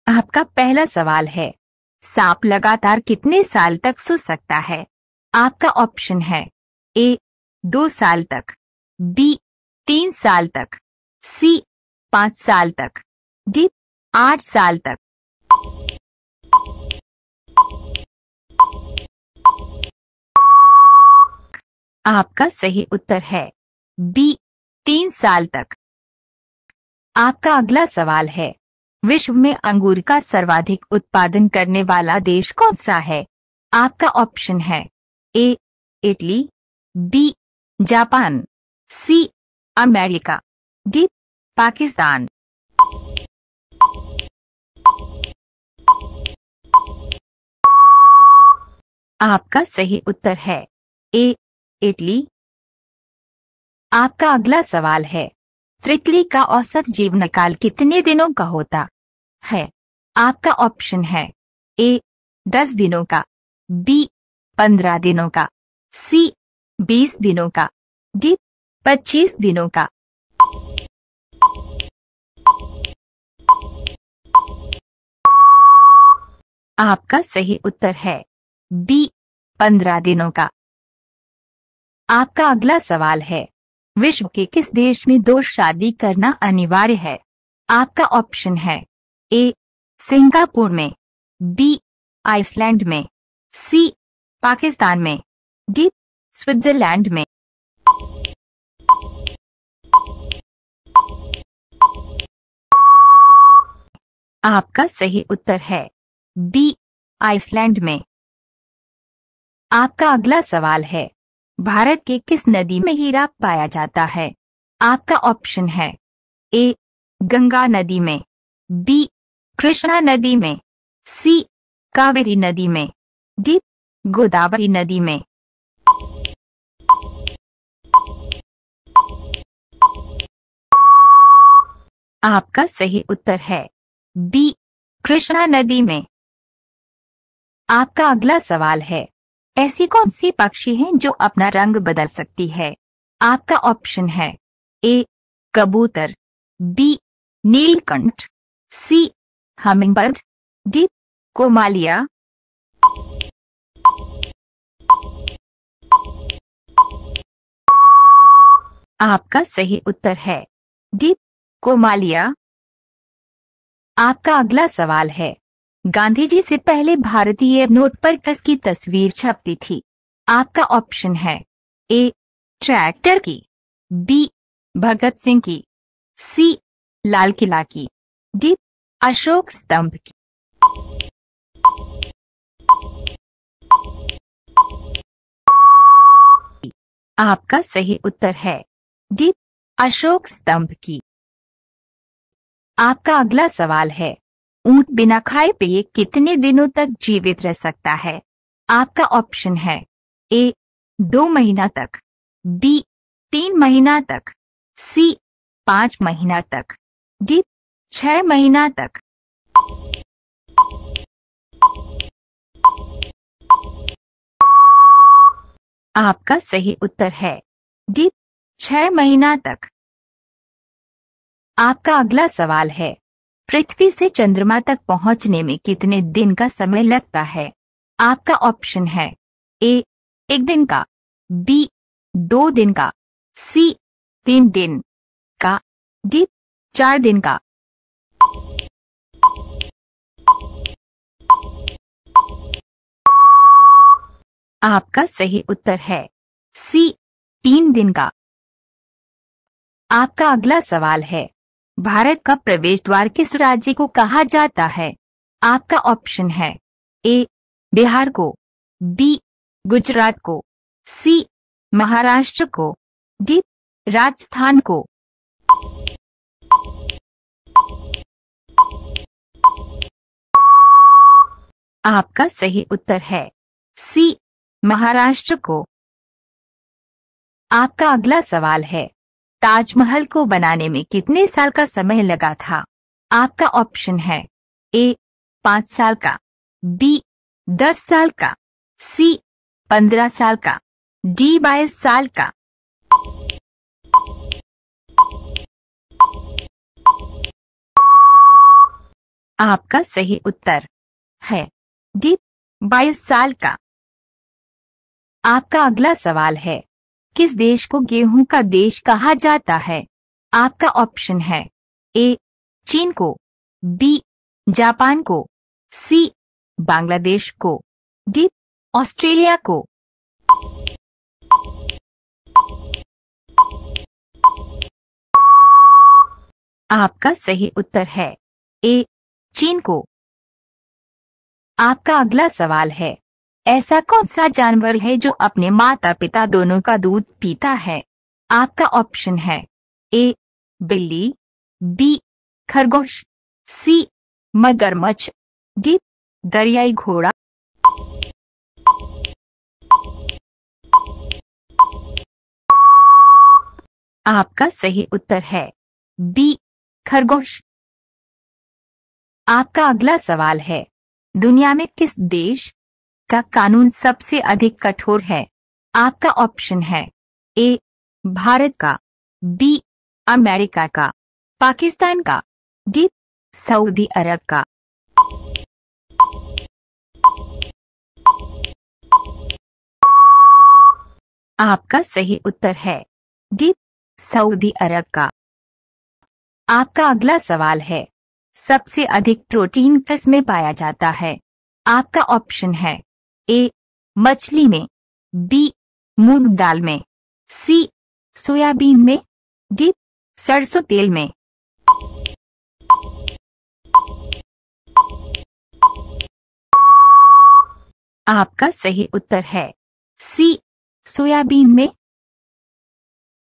आपका पहला सवाल है, सांप लगातार कितने साल तक सो सकता है? आपका ऑप्शन है ए 2 साल तक, बी 3 साल तक, सी 5 साल तक, डी 8 साल तक। आपका सही उत्तर है बी 3 साल तक। आपका अगला सवाल है, विश्व में अंगूर का सर्वाधिक उत्पादन करने वाला देश कौन सा है? आपका ऑप्शन है A Italy, B Japan, C America, D Pakistan. आपका सही उत्तर है ए इटली। आपका अगला सवाल है, तितली का औसत जीवन काल कितने दिनों का होता है? आपका ऑप्शन है ए 10 दिनों का, बी 15 दिनों का, सी 20 दिनों का, डी 25 दिनों का। आपका सही उत्तर है बी 15 दिनों का। आपका अगला सवाल है, विश्व के किस देश में 2 शादी करना अनिवार्य है? आपका ऑप्शन है ए सिंगापुर में, बी आइसलैंड में, सी पाकिस्तान में, डी स्विट्जरलैंड में। आपका सही उत्तर है बी आइसलैंड में। आपका अगला सवाल है, भारत के किस नदी में हीरा पाया जाता है? आपका ऑप्शन है ए गंगा नदी में, बी कृष्णा नदी में, सी कावेरी नदी में, डी गोदावरी नदी में। आपका सही उत्तर है बी कृष्णा नदी में। आपका अगला सवाल है, ऐसी कौन सी पक्षी हैं जो अपना रंग बदल सकती है? आपका ऑप्शन है ए कबूतर, बी नीलकंठ, सी हमिंगबर्ड, डी कोमालिया। आपका सही उत्तर है डी कोमालिया। आपका अगला सवाल है, गांधी जी से पहले भारतीय नोट पर किसकी तस्वीर छपती थी? आपका ऑप्शन है ए ट्रैक्टर की, बी भगत सिंह की, सी लाल किला की, डी अशोक स्तंभ की। आपका सही उत्तर है डी अशोक स्तंभ की। आपका अगला सवाल है, ऊंट बिना खाए पिए कितने दिनों तक जीवित रह सकता है? आपका ऑप्शन है ए 2 महीना तक, बी 3 महीना तक, सी 5 महीना तक, डी 6 महीना तक। आपका सही उत्तर है डी 6 महीना तक। आपका अगला सवाल है, पृथ्वी से चंद्रमा तक पहुंचने में कितने दिन का समय लगता है? आपका ऑप्शन है ए 1 दिन का, बी 2 दिन का, सी 3 दिन का, डी 4 दिन का। आपका सही उत्तर है सी 3 दिन का। आपका अगला सवाल है, भारत का प्रवेश द्वार किस राज्य को कहा जाता है? आपका ऑप्शन है ए बिहार को, बी गुजरात को, सी महाराष्ट्र को, डी राजस्थान को। आपका सही उत्तर है सी महाराष्ट्र को। आपका अगला सवाल है, ताजमहल को बनाने में कितने साल का समय लगा था? आपका ऑप्शन है ए 5 साल का, बी 10 साल का, सी 15 साल का, डी 22 साल का। आपका सही उत्तर है डी 22 साल का। आपका अगला सवाल है, किस देश को गेहूं का देश कहा जाता है? आपका ऑप्शन है ए चीन को, बी जापान को, सी बांग्लादेश को, डी ऑस्ट्रेलिया को। आपका सही उत्तर है ए चीन को। आपका अगला सवाल है, ऐसा कौन सा जानवर है जो अपने माता पिता दोनों का दूध पीता है? आपका ऑप्शन है ए बिल्ली, बी खरगोश, सी मगरमच्छ, डी दरियाई घोड़ा। आपका सही उत्तर है बी खरगोश। आपका अगला सवाल है, दुनिया में किस देश का कानून सबसे अधिक कठोर है? आपका ऑप्शन है ए भारत का, बी अमेरिका का, पाकिस्तान का, डी सऊदी अरब का। आपका सही उत्तर है डी सऊदी अरब का। आपका अगला सवाल है, सबसे अधिक प्रोटीन किस में पाया जाता है? आपका ऑप्शन है ए मछली में, बी मूंग दाल में, सी सोयाबीन में, डी सरसों तेल में। आपका सही उत्तर है सी सोयाबीन में।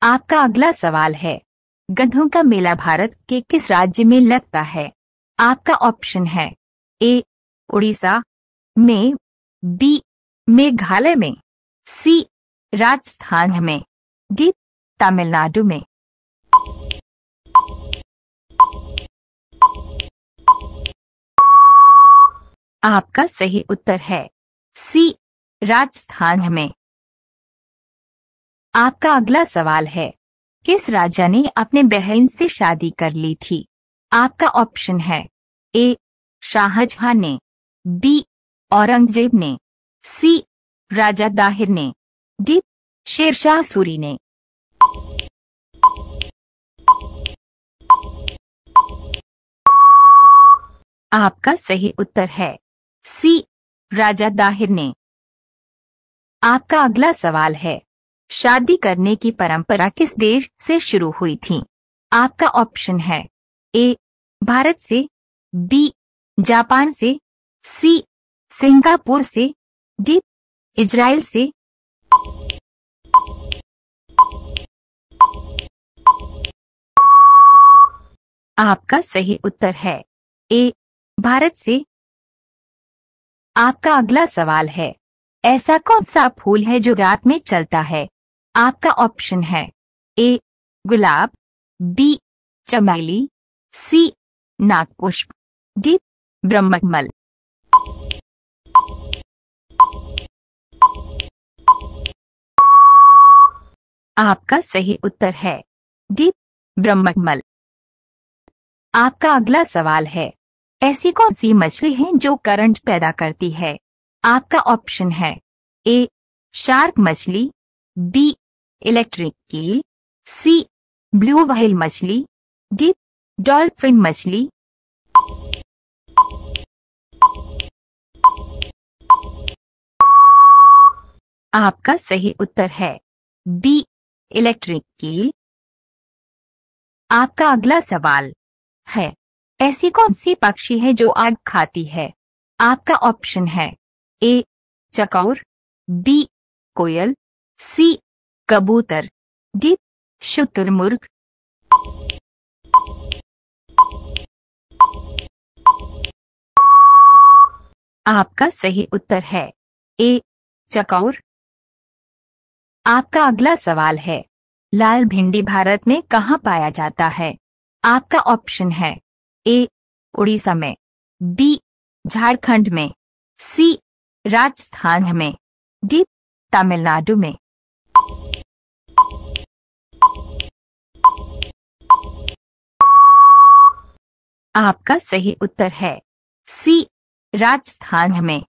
आपका अगला सवाल है, गधों का मेला भारत के किस राज्य में लगता है? आपका ऑप्शन है ए उड़ीसा में, बी मेघालय में, सी राजस्थान में, डी तमिलनाडु में। आपका सही उत्तर है सी राजस्थान में। आपका अगला सवाल है, किस राजा ने अपने बहन से शादी कर ली थी? आपका ऑप्शन है ए शाहजहां ने, बी औरंगजेब ने, सी राजा दाहिर ने, डी शेरशाह सूरी ने। आपका सही उत्तर है सी राजा दाहिर ने। आपका अगला सवाल है, शादी करने की परंपरा किस देश से शुरू हुई थी? आपका ऑप्शन है ए भारत से, बी जापान से, सी सिंगापुर से, डी इजराइल से। आपका सही उत्तर है ए भारत से। आपका अगला सवाल है, ऐसा कौन सा फूल है जो रात में चलता है? आपका ऑप्शन है ए गुलाब, बी चमेली, सी नागपुष्प, डी ब्रह्मकमल। आपका सही उत्तर है डी ब्रह्मकमल। आपका अगला सवाल है, ऐसी कौन सी मछली है जो करंट पैदा करती है? आपका ऑप्शन है ए शार्क मछली, बी इलेक्ट्रिक ईल, सी ब्लू व्हेल मछली, डी डॉल्फिन मछली। आपका सही उत्तर है बी इलेक्ट्रिक ईल। आपका अगला सवाल है, ऐसी कौन सी पक्षी है जो आग खाती है? आपका ऑप्शन है ए चकौर, बी कोयल, सी कबूतर, डी शुतुरमुर्ग। आपका सही उत्तर है ए चकौर। आपका अगला सवाल है, लाल भिंडी भारत में कहाँ पाया जाता है? आपका ऑप्शन है ए उड़ीसा में, बी झारखंड में, सी राजस्थान में, डी तमिलनाडु में। आपका सही उत्तर है सी, राजस्थान में।